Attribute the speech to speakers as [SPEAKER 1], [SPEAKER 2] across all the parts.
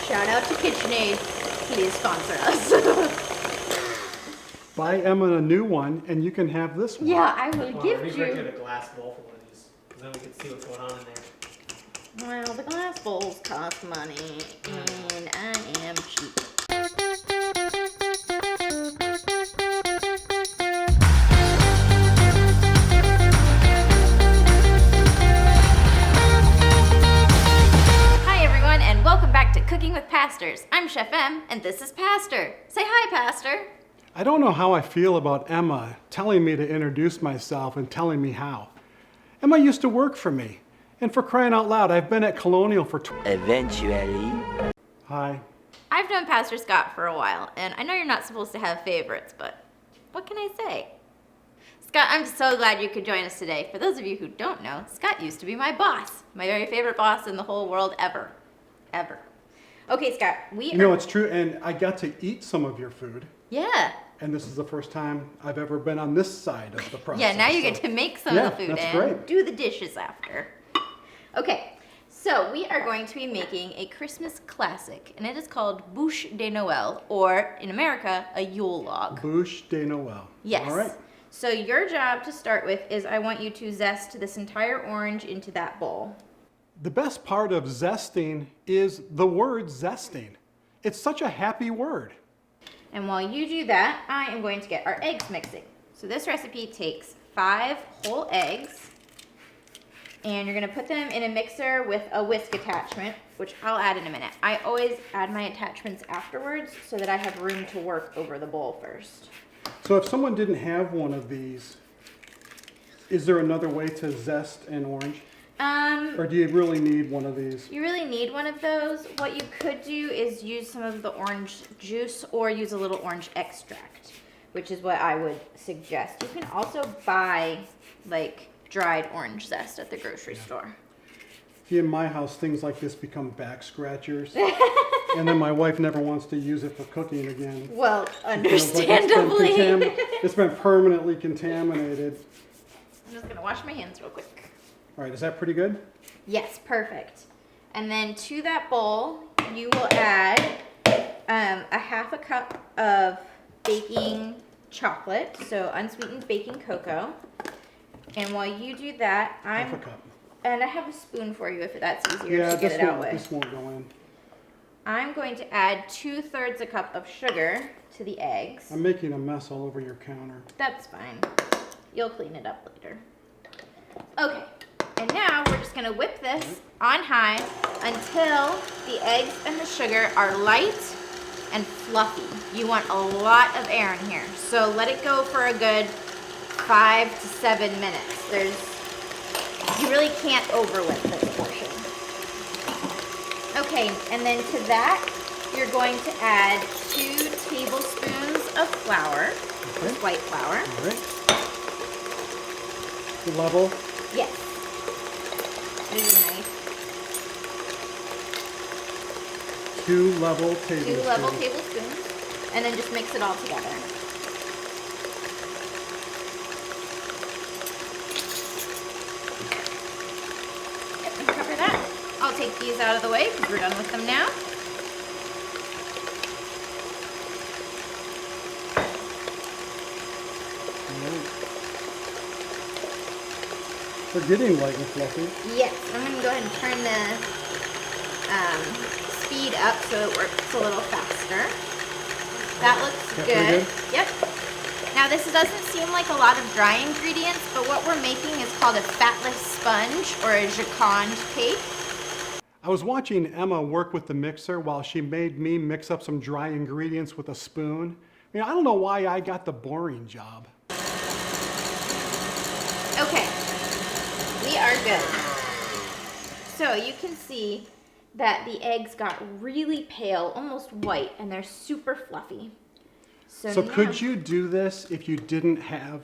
[SPEAKER 1] Shout out to KitchenAid. Please sponsor us.
[SPEAKER 2] Buy Emma a new one, and you can have this one.
[SPEAKER 1] Yeah, I will
[SPEAKER 3] Well,
[SPEAKER 1] give
[SPEAKER 3] we
[SPEAKER 1] you.
[SPEAKER 3] could get a glass bowl for one of these, because then we can see what's going on in there.
[SPEAKER 1] Well, the glass bowls cost money, and I am cheap. Hi everyone, and welcome back to Cooking with Pastors. I'm Chef M, and this is Pastor. Say hi, Pastor.
[SPEAKER 2] I don't know how I feel about Emma telling me to introduce myself and telling me how. Emma used to work for me. And for crying out loud, I've been at Colonial for
[SPEAKER 4] Eventually.
[SPEAKER 2] Hi.
[SPEAKER 1] I've known Pastor Scott for a while, and I know you're not supposed to have favorites, but what can I say? Scott, I'm so glad you could join us today. For those of you who don't know, Scott used to be my boss, my very favorite boss in the whole world ever. Ever. Okay, Scott,
[SPEAKER 2] You know, it's true, and I got to eat some of your food.
[SPEAKER 1] Yeah.
[SPEAKER 2] And this is the first time I've ever been on this side of the process.
[SPEAKER 1] Yeah, now you get to make some of the food
[SPEAKER 2] that's
[SPEAKER 1] and
[SPEAKER 2] great.
[SPEAKER 1] do the dishes after. Okay, so we are going to be making a Christmas classic, and it is called Bûche de Noël, or in America, a Yule log.
[SPEAKER 2] Bûche de Noël.
[SPEAKER 1] Yes.
[SPEAKER 2] All right.
[SPEAKER 1] So your job to start with is I want you to zest this entire orange into that bowl.
[SPEAKER 2] The best part of zesting is the word zesting. It's such a happy word.
[SPEAKER 1] And while you do that, I am going to get our eggs mixing. So this recipe takes 5 whole eggs, and you're gonna put them in a mixer with a whisk attachment, which I'll add in a minute. I always add my attachments afterwards so that I have room to work over the bowl first.
[SPEAKER 2] So if someone didn't have one of these, is there another way to zest an orange? Or do you really need one of these?
[SPEAKER 1] You really need one of those. What you could do is use some of the orange juice or use a little orange extract, which is what I would suggest. You can also buy like dried orange zest at the grocery store.
[SPEAKER 2] See, in my house, things like this become back scratchers. And then my wife never wants to use it for cooking again.
[SPEAKER 1] Well,
[SPEAKER 2] Feels like
[SPEAKER 1] understandably.
[SPEAKER 2] it's been permanently contaminated.
[SPEAKER 1] I'm just gonna wash my hands real quick.
[SPEAKER 2] All right, is that pretty good?
[SPEAKER 1] Yes, perfect. And then to that bowl, you will add a half a cup of baking chocolate, so unsweetened baking cocoa. And while you do that,
[SPEAKER 2] Half a cup.
[SPEAKER 1] And I have a spoon for you if that's easier
[SPEAKER 2] Yeah,
[SPEAKER 1] to get it out
[SPEAKER 2] this
[SPEAKER 1] with.
[SPEAKER 2] won't go in.
[SPEAKER 1] I'm going to add 2/3 a cup of sugar to the eggs.
[SPEAKER 2] I'm making a mess all over your counter.
[SPEAKER 1] That's fine. You'll clean it up later. Okay, and now we're just gonna whip this on high until the eggs and the sugar are light and fluffy. You want a lot of air in here, so let it go for a good 5 to 7 minutes. You really can't over whip this portion. Okay, and then to that, you're going to add 2 tablespoons of flour, just white flour.
[SPEAKER 2] All right. The level.
[SPEAKER 1] Yes. Really nice.
[SPEAKER 2] 2 level tablespoons.
[SPEAKER 1] 2 level tablespoons, and then just mix it all together. Yep, and cover that. I'll take these out of the way because we're done with them now.
[SPEAKER 2] They're getting light and fluffy.
[SPEAKER 1] Yes, I'm going to go ahead and turn the speed up so it works a little faster. That looks
[SPEAKER 2] That
[SPEAKER 1] good.
[SPEAKER 2] pretty
[SPEAKER 1] Yep. Now this doesn't seem like a lot of dry ingredients, but what we're making is called a fatless sponge or a jacquard cake.
[SPEAKER 2] I was watching Emma work with the mixer while she made me mix up some dry ingredients with a spoon. I mean, I don't know why I got the boring job.
[SPEAKER 1] Okay, we are good. So you can see that the eggs got really pale, almost white, and they're super fluffy.
[SPEAKER 2] So
[SPEAKER 1] now,
[SPEAKER 2] could you do this if you didn't have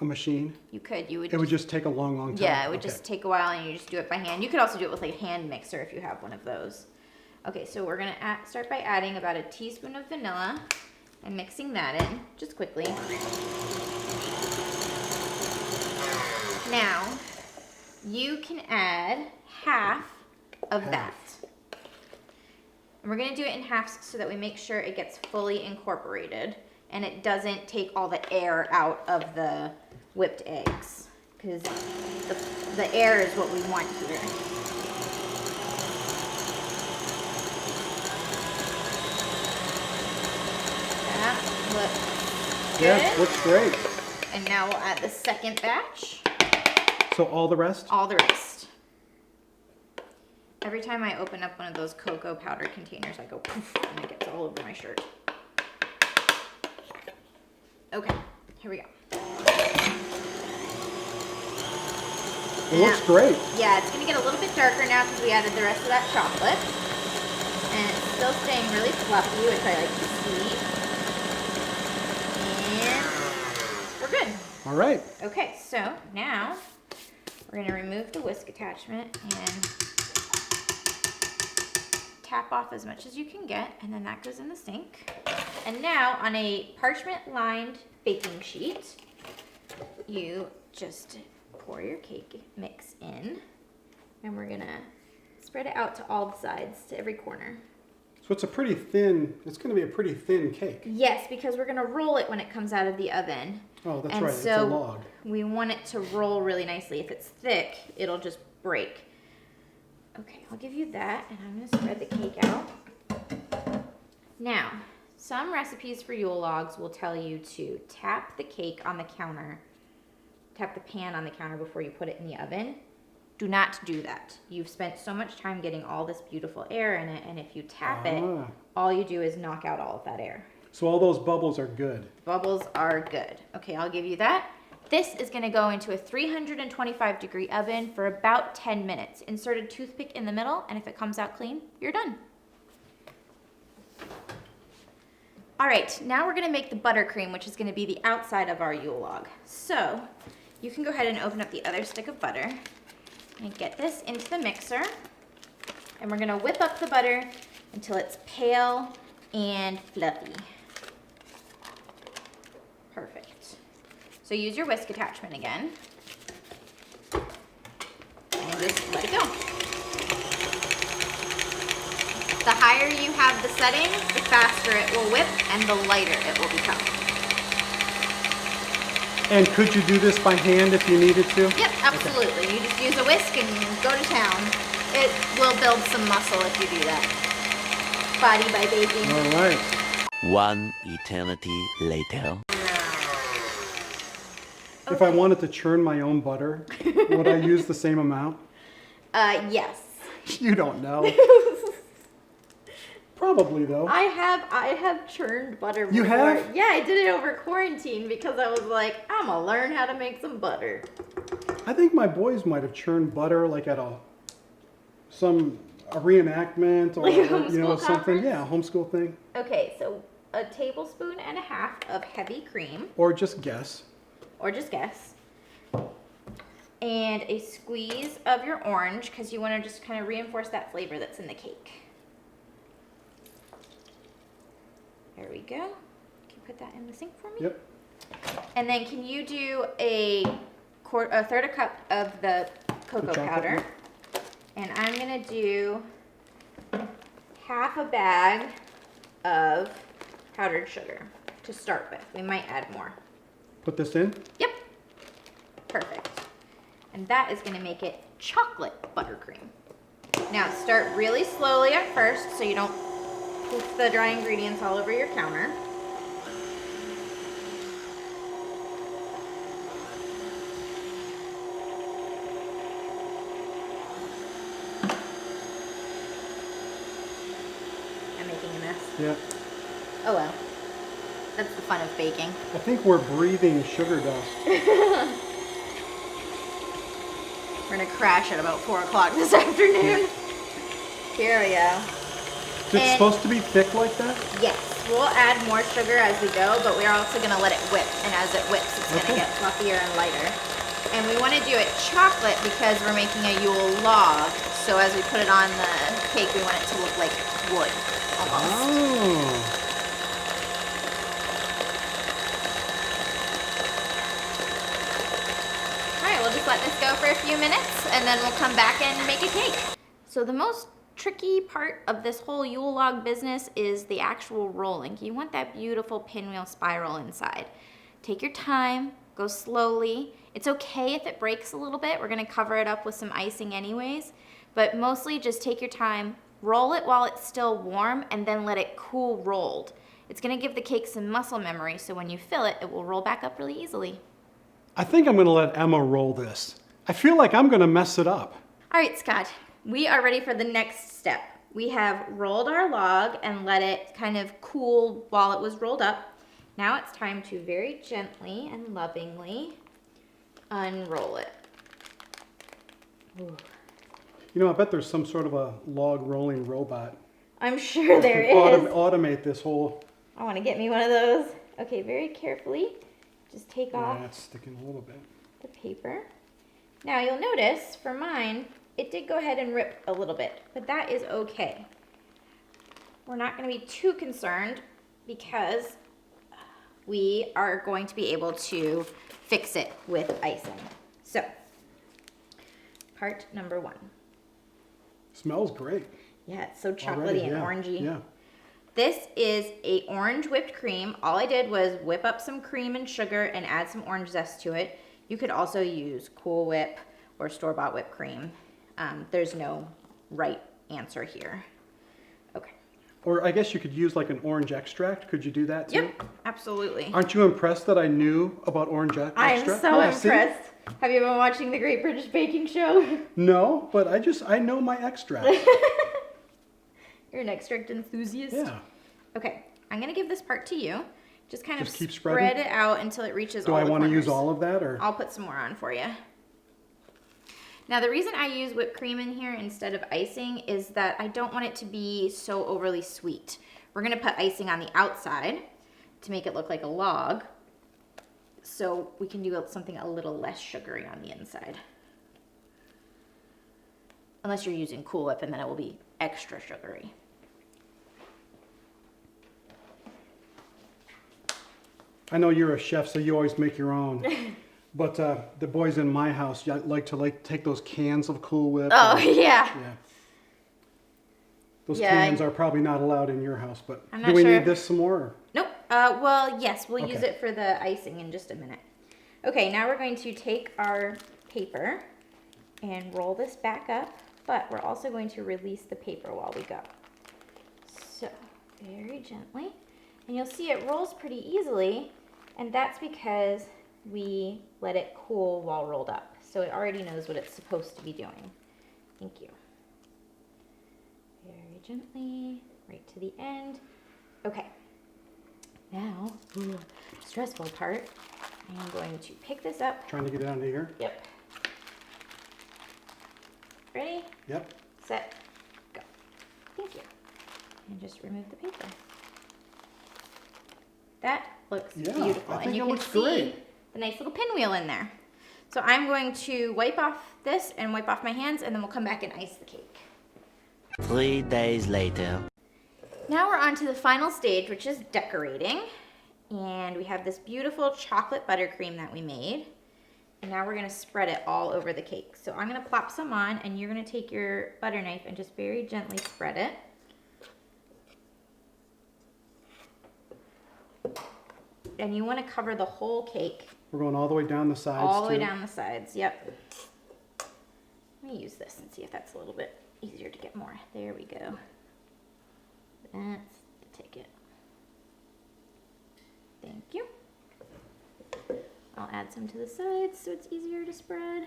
[SPEAKER 2] a machine?
[SPEAKER 1] You could.
[SPEAKER 2] It would just take a long, long time.
[SPEAKER 1] Yeah, it would
[SPEAKER 2] Okay.
[SPEAKER 1] just take a while, and you just do it by hand. You could also do it with like a hand mixer if you have one of those. Okay, so we're gonna start by adding about a teaspoon of vanilla and mixing that in just quickly. Now, you can add half of that. And we're gonna do it in halves so that we make sure it gets fully incorporated and it doesn't take all the air out of the whipped eggs, because the air is what we want here. That looks good.
[SPEAKER 2] Yeah, looks great.
[SPEAKER 1] And now we'll add the second batch.
[SPEAKER 2] So all the rest?
[SPEAKER 1] All the rest. Every time I open up one of those cocoa powder containers, I go poof, and it gets all over my shirt. Okay, here we go.
[SPEAKER 2] It looks great.
[SPEAKER 1] Yeah, it's gonna get a little bit darker now because we added the rest of that chocolate. And it's still staying really fluffy, which I like to see. And we're good.
[SPEAKER 2] All right.
[SPEAKER 1] Okay, so now we're gonna remove the whisk attachment and tap off as much as you can get, and then that goes in the sink. And now on a parchment lined baking sheet, you just pour your cake mix in, and we're gonna spread it out to all the sides, to every corner.
[SPEAKER 2] So it's a pretty thin, it's going to be a pretty thin cake.
[SPEAKER 1] Yes, because we're gonna roll it when it comes out of the oven.
[SPEAKER 2] Oh, that's
[SPEAKER 1] And
[SPEAKER 2] right,
[SPEAKER 1] so
[SPEAKER 2] it's a log.
[SPEAKER 1] we want it to roll really nicely. If it's thick, it'll just break. Okay, I'll give you that, and I'm gonna spread the cake out. Now, some recipes for Yule logs will tell you to tap the cake on the counter, tap the pan on the counter before you put it in the oven. Do not do that. You've spent so much time getting all this beautiful air in it, and if you tap it, all you do is knock out all of that air.
[SPEAKER 2] So all those bubbles are good.
[SPEAKER 1] Bubbles are good. Okay, I'll give you that. This is gonna go into a 325-degree oven for about 10 minutes. Insert a toothpick in the middle, and if it comes out clean, you're done. All right, now we're gonna make the buttercream, which is gonna be the outside of our Yule log. So, you can go ahead and open up the other stick of butter and get this into the mixer. And we're gonna whip up the butter until it's pale and fluffy. Perfect. So use your whisk attachment again. And just let it go. The higher you have the setting, the faster it will whip and the lighter it will become.
[SPEAKER 2] And could you do this by hand if you needed to?
[SPEAKER 1] Yep, absolutely. You just use a whisk and go to town. It will build some muscle if you do that. Body by baking.
[SPEAKER 2] All right.
[SPEAKER 4] One eternity later.
[SPEAKER 2] If I wanted to churn my own butter, would I use the same amount?
[SPEAKER 1] Yes.
[SPEAKER 2] You don't know. Probably though.
[SPEAKER 1] I have churned butter before.
[SPEAKER 2] You have?
[SPEAKER 1] Yeah, I did it over quarantine because I was like, I'm gonna learn how to make some butter.
[SPEAKER 2] I think my boys might have churned butter like at a reenactment or
[SPEAKER 1] Like a homeschool
[SPEAKER 2] something.
[SPEAKER 1] conference?
[SPEAKER 2] Yeah, a homeschool thing.
[SPEAKER 1] Okay, so a tablespoon and a half of heavy cream,
[SPEAKER 2] Or just guess.
[SPEAKER 1] or just guess, and a squeeze of your orange because you want to just kind of reinforce that flavor that's in the cake. There we go. Can you put that in the sink for me?
[SPEAKER 2] Yep.
[SPEAKER 1] And then can you do a third a cup of the cocoa
[SPEAKER 2] chocolate,
[SPEAKER 1] powder? And I'm gonna do half a bag of powdered sugar to start with. We might add more.
[SPEAKER 2] Put this in.
[SPEAKER 1] Yep. Perfect. And that is gonna make it chocolate buttercream. Now start really slowly at first so you don't poof the dry ingredients all over your counter. I'm making a mess.
[SPEAKER 2] Yeah.
[SPEAKER 1] Oh well. That's the fun of baking.
[SPEAKER 2] I think we're breathing sugar dust.
[SPEAKER 1] We're gonna crash at about 4 o'clock this afternoon. Here we go.
[SPEAKER 2] Is it supposed to be thick like that?
[SPEAKER 1] Yes, we'll add more sugar as we go, but we're also gonna let it whip, and as it whips, it's gonna get fluffier and lighter. And we wanna do it chocolate because we're making a Yule log, so as we put it on the cake, we want it to look like wood, almost.
[SPEAKER 2] Oh.
[SPEAKER 1] All right, we'll just let this go for a few minutes, and then we'll come back and make a cake. So the most tricky part of this whole Yule log business is the actual rolling. You want that beautiful pinwheel spiral inside. Take your time, go slowly. It's okay if it breaks a little bit. We're gonna cover it up with some icing anyways, but mostly just take your time, roll it while it's still warm, and then let it cool rolled. It's gonna give the cake some muscle memory, so when you fill it, it will roll back up really easily.
[SPEAKER 2] I think I'm gonna let Emma roll this. I feel like I'm gonna mess it up.
[SPEAKER 1] All right, Scott, we are ready for the next step. We have rolled our log and let it kind of cool while it was rolled up. Now it's time to very gently and lovingly unroll it. Ooh.
[SPEAKER 2] You know, I bet there's some sort of a log rolling robot.
[SPEAKER 1] I'm sure there is.
[SPEAKER 2] Automate this whole.
[SPEAKER 1] I want to get me one of those. Okay, very carefully, just take off
[SPEAKER 2] Yeah, it's sticking a little bit.
[SPEAKER 1] the paper. Now you'll notice for mine, it did go ahead and rip a little bit, but that is okay. We're not going to be too concerned because we are going to be able to fix it with icing. So, part number 1.
[SPEAKER 2] Smells great.
[SPEAKER 1] Yeah, it's so chocolatey
[SPEAKER 2] Already,
[SPEAKER 1] and
[SPEAKER 2] yeah,
[SPEAKER 1] orangey.
[SPEAKER 2] Yeah.
[SPEAKER 1] This is a orange whipped cream. All I did was whip up some cream and sugar and add some orange zest to it. You could also use Cool Whip or store-bought whipped cream. There's no right answer here. Okay.
[SPEAKER 2] Or I guess you could use like an orange extract. Could you do that too?
[SPEAKER 1] Yep, absolutely.
[SPEAKER 2] Aren't you impressed that I knew about orange extract?
[SPEAKER 1] I'm so
[SPEAKER 2] Yeah, see?
[SPEAKER 1] impressed. Have you been watching the Great British Baking Show?
[SPEAKER 2] No, but I know my extract.
[SPEAKER 1] You're an extract enthusiast?
[SPEAKER 2] Yeah.
[SPEAKER 1] Okay, I'm gonna give this part to you. Just kind
[SPEAKER 2] Just
[SPEAKER 1] of
[SPEAKER 2] keep
[SPEAKER 1] spread
[SPEAKER 2] spreading?
[SPEAKER 1] it out until it reaches
[SPEAKER 2] Do
[SPEAKER 1] all
[SPEAKER 2] I
[SPEAKER 1] the
[SPEAKER 2] want to use
[SPEAKER 1] corners.
[SPEAKER 2] all of that or?
[SPEAKER 1] I'll put some more on for you. Now the reason I use whipped cream in here instead of icing is that I don't want it to be so overly sweet. We're gonna put icing on the outside to make it look like a log, so we can do something a little less sugary on the inside. Unless you're using Cool Whip, and then it will be extra sugary.
[SPEAKER 2] I know you're a chef, so you always make your own. But the boys in my house like to take those cans of Cool Whip.
[SPEAKER 1] Oh,
[SPEAKER 2] and-
[SPEAKER 1] yeah.
[SPEAKER 2] Yeah. Those
[SPEAKER 1] Yeah,
[SPEAKER 2] cans are probably not allowed in your house, but
[SPEAKER 1] I'm
[SPEAKER 2] do
[SPEAKER 1] not
[SPEAKER 2] we
[SPEAKER 1] sure.
[SPEAKER 2] need this some more? Or?
[SPEAKER 1] Nope. Well, yes, we'll use
[SPEAKER 2] Okay.
[SPEAKER 1] it for the icing in just a minute. Okay, now we're going to take our paper and roll this back up, but we're also going to release the paper while we go. So, very gently. And you'll see it rolls pretty easily, and that's because we let it cool while rolled up. So it already knows what it's supposed to be doing. Thank you. Very gently, right to the end. Okay. Now, stressful part. I'm going to pick this up.
[SPEAKER 2] Trying to get it out of here?
[SPEAKER 1] Yep. Ready,
[SPEAKER 2] Yep.
[SPEAKER 1] set, go. Thank you. And just remove the paper. That looks
[SPEAKER 2] Yeah,
[SPEAKER 1] beautiful.
[SPEAKER 2] I think
[SPEAKER 1] and you
[SPEAKER 2] it
[SPEAKER 1] can
[SPEAKER 2] looks
[SPEAKER 1] see
[SPEAKER 2] great.
[SPEAKER 1] the nice little pinwheel in there. So I'm going to wipe off this and wipe off my hands, and then we'll come back and ice the cake.
[SPEAKER 4] 3 days later.
[SPEAKER 1] Now we're on to the final stage, which is decorating. And we have this beautiful chocolate buttercream that we made. And now we're gonna spread it all over the cake. So I'm gonna plop some on, and you're gonna take your butter knife and just very gently spread it. And you wanna cover the whole cake,
[SPEAKER 2] We're going all the way down the sides
[SPEAKER 1] all the way
[SPEAKER 2] too.
[SPEAKER 1] down the sides, yep. Let me use this and see if that's a little bit easier to get more. There we go. That's the ticket. Thank you. I'll add some to the sides so it's easier to spread.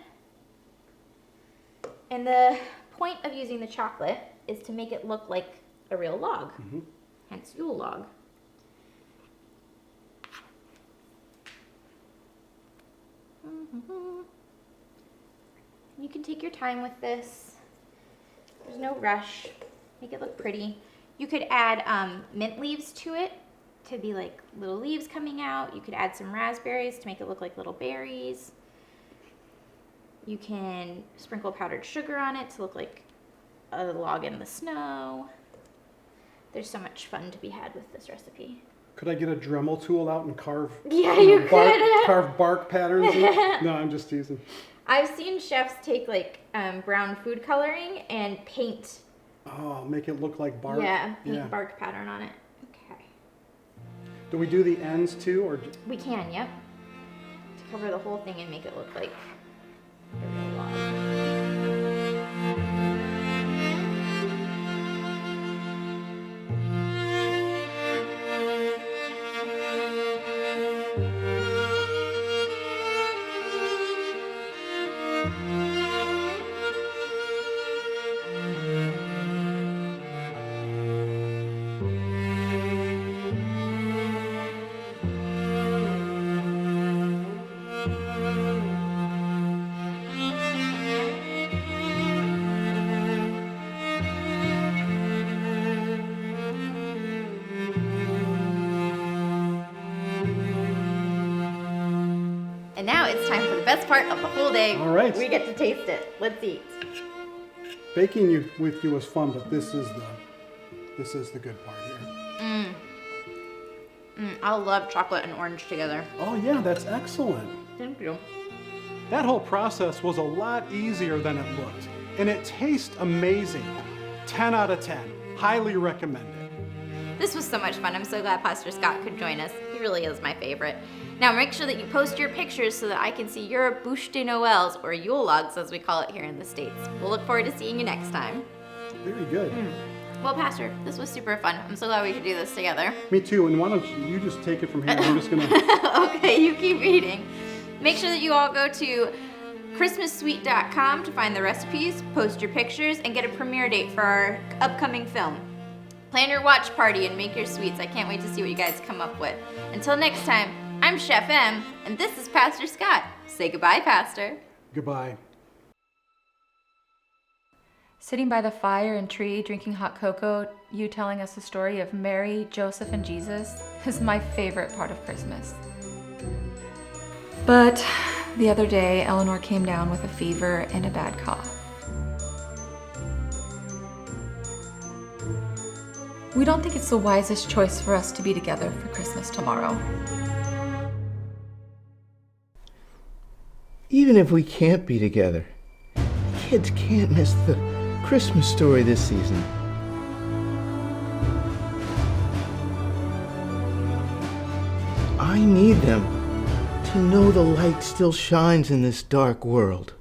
[SPEAKER 1] And the point of using the chocolate is to make it look like a real log, hence Yule log. You can take your time with this. There's no rush. Make it look pretty. You could add mint leaves to it to be like little leaves coming out. You could add some raspberries to make it look like little berries. You can sprinkle powdered sugar on it to look like a log in the snow. There's so much fun to be had with this recipe.
[SPEAKER 2] Could I get a Dremel tool out and carve?
[SPEAKER 1] Yeah, you
[SPEAKER 2] bark,
[SPEAKER 1] could.
[SPEAKER 2] carve bark patterns. No, I'm just teasing.
[SPEAKER 1] I've seen chefs take like brown food coloring and paint
[SPEAKER 2] Oh, make it look like bark?
[SPEAKER 1] Yeah, make a bark pattern on it. Okay.
[SPEAKER 2] Do we do the ends too, or?
[SPEAKER 1] We can, yep. To cover the whole thing and make it look like a real log. And now it's time for the best part of the whole day.
[SPEAKER 2] All right.
[SPEAKER 1] We get to taste it. Let's eat.
[SPEAKER 2] Baking with you was fun, but this is the good part here.
[SPEAKER 1] I love chocolate and orange together.
[SPEAKER 2] Oh yeah, that's excellent.
[SPEAKER 1] Thank you.
[SPEAKER 2] That whole process was a lot easier than it looked, and it tastes amazing. 10 out of 10. Highly recommend it.
[SPEAKER 1] This was so much fun. I'm so glad Pastor Scott could join us. He really is my favorite. Now make sure that you post your pictures so that I can see your bûche de Noëls, or Yule logs as we call it here in the States. We'll look forward to seeing you next time.
[SPEAKER 2] Very good.
[SPEAKER 1] Well, Pastor, this was super fun. I'm so glad we could do this together.
[SPEAKER 2] Me too, and why don't you just take it from here? I'm just gonna...
[SPEAKER 1] Okay, you keep eating. Make sure that you all go to christmassweet.com to find the recipes, post your pictures, and get a premiere date for our upcoming film. Plan your watch party and make your sweets. I can't wait to see what you guys come up with. Until next time, I'm Chef M, and this is Pastor Scott. Say goodbye, Pastor.
[SPEAKER 2] Goodbye.
[SPEAKER 5] Sitting by the fire and tree, drinking hot cocoa, you telling us the story of Mary, Joseph, and Jesus is my favorite part of Christmas. But the other day, Eleanor came down with a fever and a bad cough. We don't think it's the wisest choice for us to be together for Christmas tomorrow.
[SPEAKER 6] Even if we can't be together, kids can't miss the Christmas story this season. I need them to know the light still shines in this dark world.